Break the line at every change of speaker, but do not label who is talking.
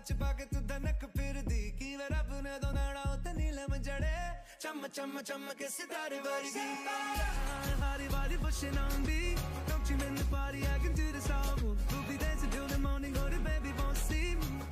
च पाके तू दनक फिर दी की वे रब ने दो नाड़ा उते नीलम जड़े चम चम चम के सितारे वर्गी हारी वाली पुshing on me don't you mean the party I can do this all